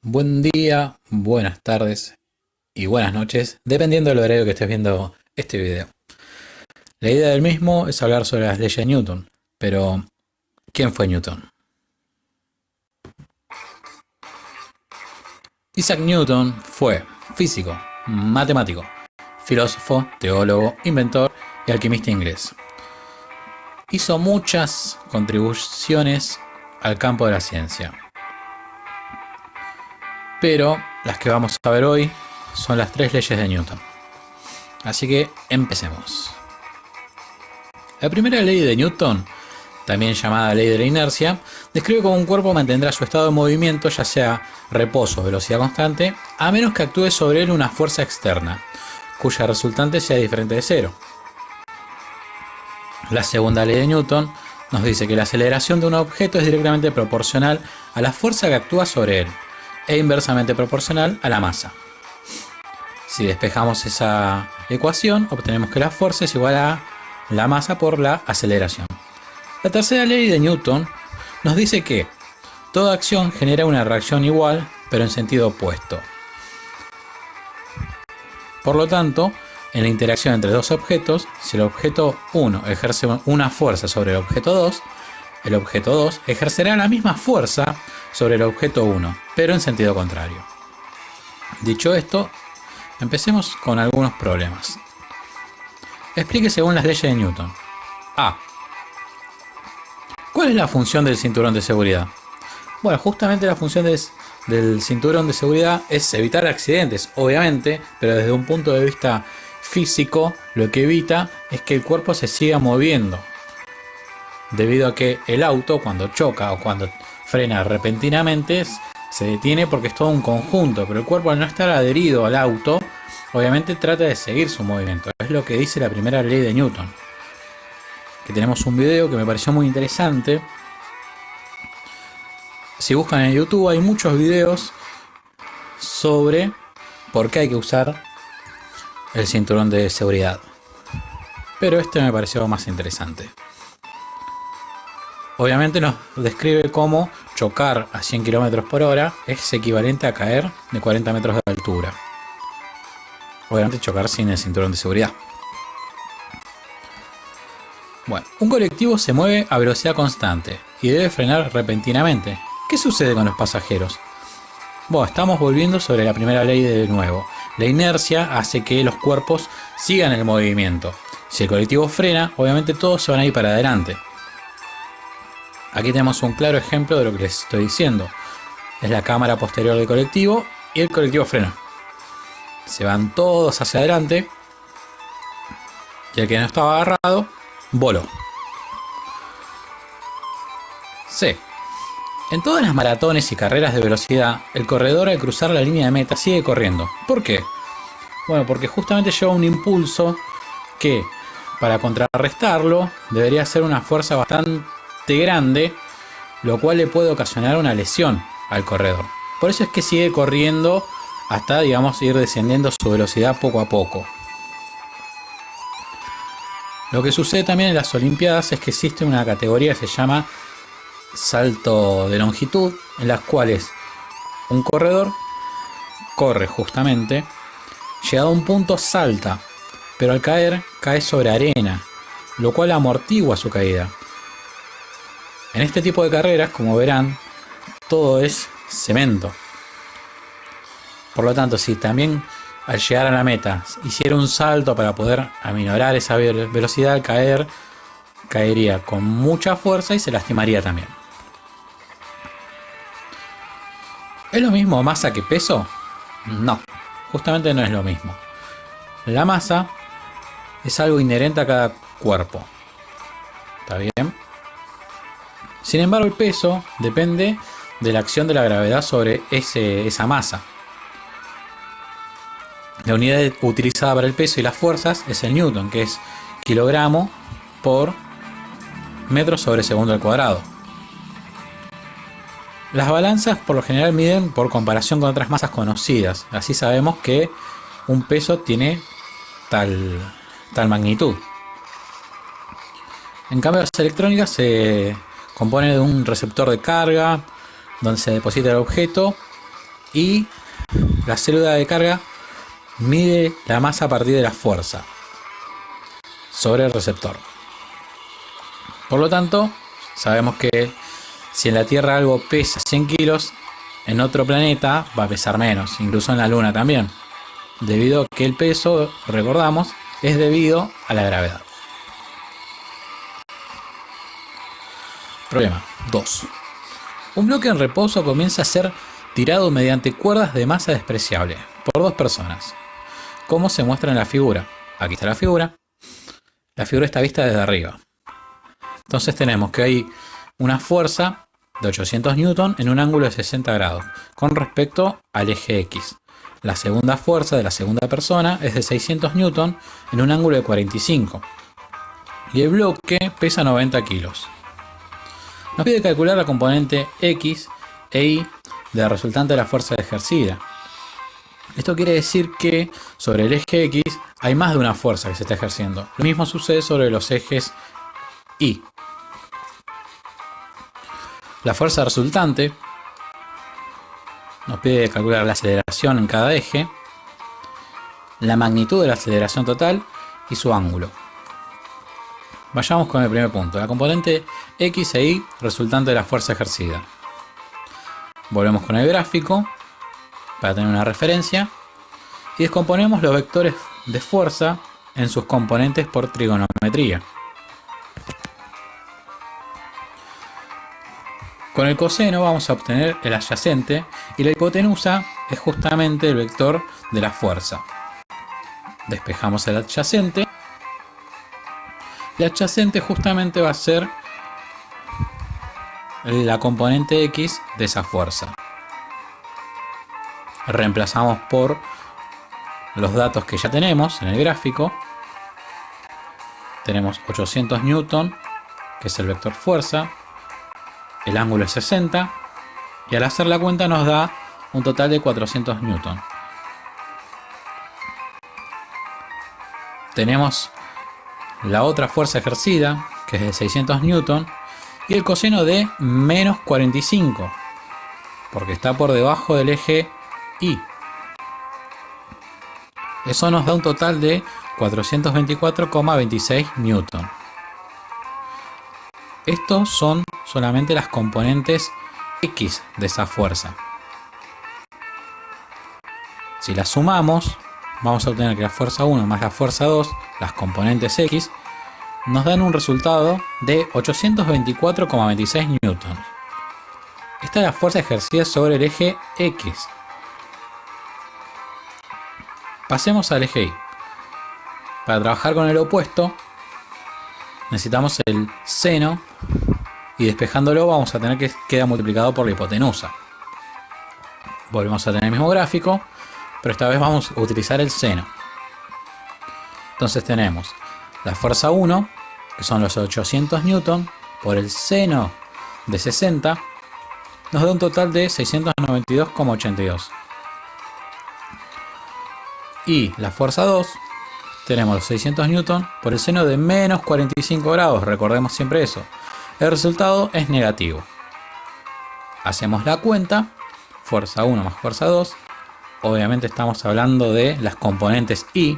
Buen día, buenas tardes y buenas noches, dependiendo del horario que estés viendo este video. La idea del mismo es hablar sobre las leyes de Newton, pero ¿quién fue Newton? Isaac Newton fue físico, matemático, filósofo, teólogo, inventor y alquimista inglés. Hizo muchas contribuciones al campo de la ciencia, pero las que vamos a ver hoy son las tres leyes de Newton. Así que empecemos. La primera ley de Newton, también llamada ley de la inercia, describe cómo un cuerpo mantendrá su estado de movimiento, ya sea reposo o velocidad constante, a menos que actúe sobre él una fuerza externa, cuya resultante sea diferente de cero. La segunda ley de Newton nos dice que la aceleración de un objeto es directamente proporcional a la fuerza que actúa sobre él, e inversamente proporcional a la masa. Si despejamos esa ecuación, obtenemos que la fuerza es igual a la masa por la aceleración. La tercera ley de Newton nos dice que toda acción genera una reacción igual, pero en sentido opuesto. Por lo tanto, en la interacción entre dos objetos, si el objeto 1 ejerce una fuerza sobre el objeto 2 ejercerá la misma fuerza sobre el objeto 1, pero en sentido contrario. Dicho esto, empecemos con algunos problemas. Explique según las leyes de Newton. A. ¿Cuál es la función del cinturón de seguridad? Bueno, justamente la función del cinturón de seguridad es evitar accidentes, obviamente, pero desde un punto de vista físico, lo que evita es que el cuerpo se siga moviendo. Debido a que el auto, cuando choca o cuando frena repentinamente, se detiene porque es todo un conjunto, pero el cuerpo, al no estar adherido al auto, obviamente trata de seguir su movimiento. Es lo que dice la primera ley de Newton. Que tenemos un video que me pareció muy interesante. Si buscan en YouTube hay muchos videos sobre por qué hay que usar el cinturón de seguridad. Pero este me pareció más interesante. Obviamente nos describe cómo chocar a 100 km por hora es equivalente a caer de 40 metros de altura. Obviamente chocar sin el cinturón de seguridad. Bueno, un colectivo se mueve a velocidad constante y debe frenar repentinamente. ¿Qué sucede con los pasajeros? Bueno, estamos volviendo sobre la primera ley de nuevo. La inercia hace que los cuerpos sigan el movimiento. Si el colectivo frena, obviamente todos se van a ir para adelante. Aquí tenemos un claro ejemplo de lo que les estoy diciendo. Es la cámara posterior del colectivo y el colectivo frena. Se van todos hacia adelante y el que no estaba agarrado voló. C. En todas las maratones y carreras de velocidad, el corredor al cruzar la línea de meta sigue corriendo. ¿Por qué? Bueno, porque justamente lleva un impulso que, para contrarrestarlo, debería ser una fuerza bastante grande, lo cual le puede ocasionar una lesión al corredor. Por eso es que sigue corriendo hasta, digamos, ir descendiendo su velocidad poco a poco. Lo que sucede también en las Olimpiadas es que existe una categoría que se llama salto de longitud, en las cuales un corredor corre justamente, llegado a un punto salta, pero al caer, cae sobre arena, lo cual amortigua su caída. En este tipo de carreras, como verán, todo es cemento. Por lo tanto, si también al llegar a la meta hiciera un salto para poder aminorar esa velocidad, al caer, caería con mucha fuerza y se lastimaría también. ¿Es lo mismo masa que peso? No, justamente no es lo mismo. La masa es algo inherente a cada cuerpo. ¿Está bien? Sin embargo, el peso depende de la acción de la gravedad sobre esa masa. La unidad utilizada para el peso y las fuerzas es el newton, que es kilogramo por metro sobre segundo al cuadrado. Las balanzas por lo general miden por comparación con otras masas conocidas. Así sabemos que un peso tiene tal magnitud. En cambio, las electrónicas se compone de un receptor de carga donde se deposita el objeto y la célula de carga mide la masa a partir de la fuerza sobre el receptor. Por lo tanto, sabemos que si en la Tierra algo pesa 100 kilos, en otro planeta va a pesar menos, incluso en la Luna también, debido a que el peso, recordamos, es debido a la gravedad. Problema 2. Un bloque en reposo comienza a ser tirado mediante cuerdas de masa despreciable por dos personas, como se muestra en la figura. Aquí está la figura. La figura está vista desde arriba. Entonces tenemos que hay una fuerza de 800 newton en un ángulo de 60 grados con respecto al eje X. La segunda fuerza de la segunda persona es de 600 newton en un ángulo de 45. Y el bloque pesa 90 kilos. Nos pide calcular la componente X e Y de la resultante de la fuerza ejercida. Esto quiere decir que sobre el eje X hay más de una fuerza que se está ejerciendo. Lo mismo sucede sobre los ejes Y. La fuerza resultante nos pide calcular la aceleración en cada eje, la magnitud de la aceleración total y su ángulo. Vayamos con el primer punto, la componente X e Y resultante de la fuerza ejercida. Volvemos con el gráfico para tener una referencia y descomponemos los vectores de fuerza en sus componentes por trigonometría. Con el coseno vamos a obtener el adyacente y la hipotenusa es justamente el vector de la fuerza. Despejamos el adyacente. El adyacente justamente va a ser la componente X de esa fuerza. Reemplazamos por los datos que ya tenemos en el gráfico. Tenemos 800 newton, que es el vector fuerza. El ángulo es 60 y al hacer la cuenta nos da un total de 400 newton. Tenemos la otra fuerza ejercida, que es de 600 newton, y el coseno de menos 45, porque está por debajo del eje Y. Eso nos da un total de 424,26 newton. Estos son solamente las componentes X de esa fuerza. Si las sumamos, vamos a obtener que la fuerza 1 más la fuerza 2, las componentes X, nos dan un resultado de 824,26 newton. Esta es la fuerza ejercida sobre el eje X. Pasemos al eje Y. Para trabajar con el opuesto, necesitamos el seno y despejándolo vamos a tener que quedar multiplicado por la hipotenusa. Volvemos a tener el mismo gráfico, pero esta vez vamos a utilizar el seno. Entonces tenemos la fuerza 1, que son los 800 newton, por el seno de 60, nos da un total de 692,82. Y la fuerza 2, tenemos los 600 newton por el seno de menos 45 grados, recordemos siempre eso. El resultado es negativo. Hacemos la cuenta, fuerza 1 más fuerza 2, obviamente estamos hablando de las componentes Y,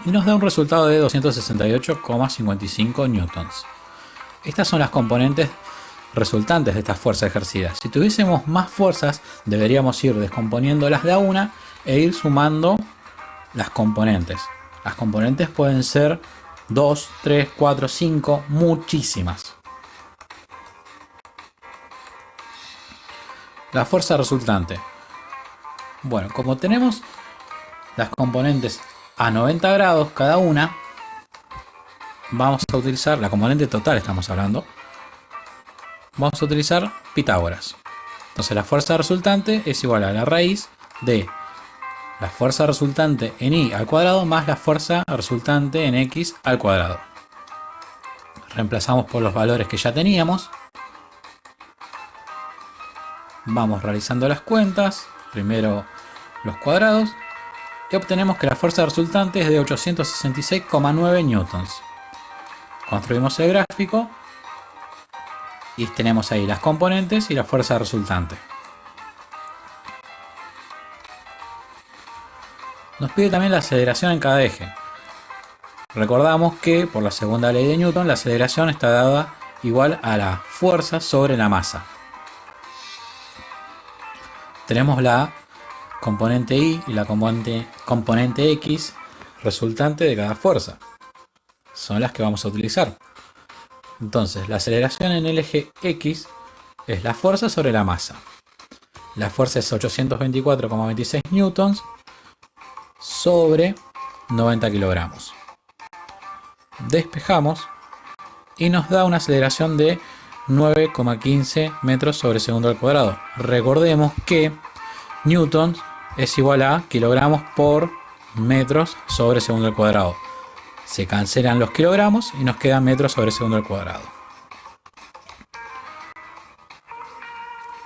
y nos da un resultado de 268,55 newtons. Estas son las componentes resultantes de esta fuerza ejercida. Si tuviésemos más fuerzas, deberíamos ir descomponiéndolas de a una e ir sumando las componentes. Las componentes pueden ser 2, 3, 4, 5, muchísimas. La fuerza resultante. Bueno, como tenemos las componentes a 90 grados cada una, vamos a utilizar la componente total, estamos hablando. Vamos a utilizar Pitágoras. Entonces la fuerza resultante es igual a la raíz de la fuerza resultante en Y al cuadrado más la fuerza resultante en X al cuadrado. Reemplazamos por los valores que ya teníamos. Vamos realizando las cuentas. Primero los cuadrados. Y obtenemos que la fuerza resultante es de 866,9 newtons. Construimos el gráfico. Y tenemos ahí las componentes y la fuerza resultante. Nos pide también la aceleración en cada eje. Recordamos que por la segunda ley de Newton la aceleración está dada igual a la fuerza sobre la masa. Tenemos la componente Y y la componente X resultante de cada fuerza. Son las que vamos a utilizar. Entonces, la aceleración en el eje X es la fuerza sobre la masa. La fuerza es 824,26 newtons sobre 90 kilogramos. Despejamos y nos da una aceleración de 9,15 metros sobre segundo al cuadrado. Recordemos que newtons es igual a kilogramos por metros sobre segundo al cuadrado. Se cancelan los kilogramos y nos quedan metros sobre segundo al cuadrado.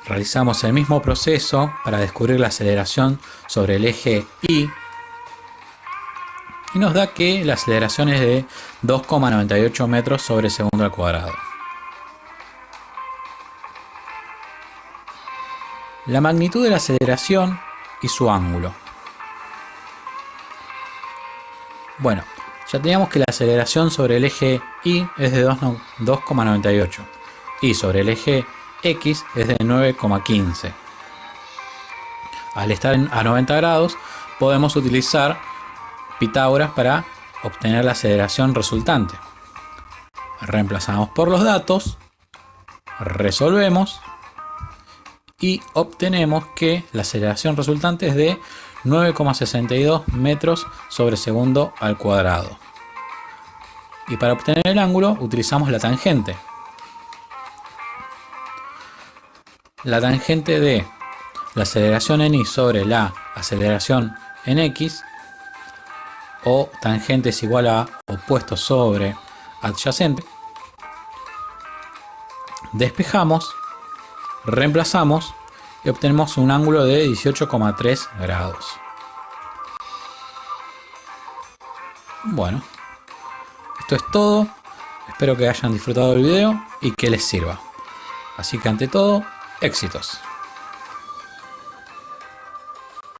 Realizamos el mismo proceso para descubrir la aceleración sobre el eje Y y nos da que la aceleración es de 2,98 metros sobre segundo al cuadrado. La magnitud de la aceleración y su ángulo. Bueno, ya teníamos que la aceleración sobre el eje Y es de 2,98 y sobre el eje X es de 9,15. Al estar a 90 grados podemos utilizar Pitágoras para obtener la aceleración resultante. Reemplazamos por los datos, resolvemos y obtenemos que la aceleración resultante es de 9,62 metros sobre segundo al cuadrado. Y para obtener el ángulo utilizamos la tangente. La tangente de la aceleración en Y sobre la aceleración en X, o tangente es igual a opuesto sobre adyacente. Despejamos, reemplazamos y obtenemos un ángulo de 18,3 grados. Bueno, esto es todo. Espero que hayan disfrutado del video y que les sirva. Así que ante todo, éxitos.